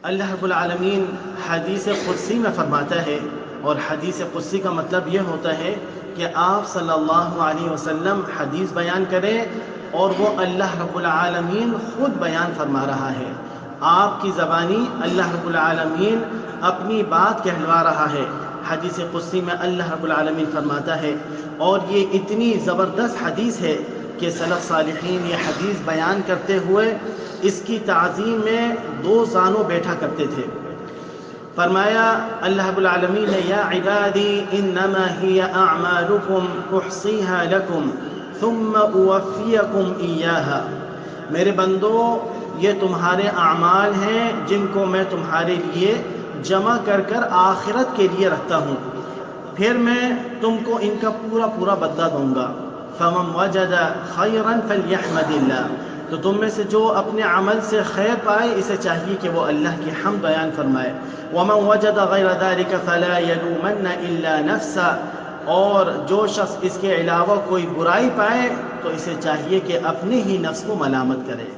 اللہ رب العالمین حدیث قدسی میں فرماتا ہے، اور حدیث قدسی کا مطلب یہ ہوتا ہے کہ آپ صلی اللہ علیہ وسلم حدیث بیان کریں اور وہ اللہ رب العالمین خود بیان فرما رہا ہے، آپ کی زبانی اللہ رب العالمین اپنی بات کہلوا رہا ہے۔ حدیث قدسی میں اللہ رب العالمین فرماتا ہے، اور یہ اتنی زبردست حدیث ہے کہ سلف صالحین یہ حدیث بیان کرتے ہوئے اس کی تعظیم میں 2 زانوں بیٹھا کرتے تھے۔ فرمایا اللہ رب العالمین نے، یا عبادی انما ہی اعمالکم احصیها لکم ثم اوفیکم ایاہا، میرے بندو یہ تمہارے اعمال ہیں جن کو میں تمہارے لیے جمع کر کر آخرت کے لیے رکھتا ہوں، پھر میں تم کو ان کا پورا پورا بدلہ دوں گا۔ فمن وجد خیرا فلیحمد اللہ، تو تم میں سے جو اپنے عمل سے خیر پائے اسے چاہیے کہ وہ اللہ کی حمد بیان فرمائے۔ ومن وجد غیر ذلک فلا یلومن الا نفسہ، اور جو شخص اس کے علاوہ کوئی برائی پائے تو اسے چاہیے کہ اپنے ہی نفس کو ملامت کرے۔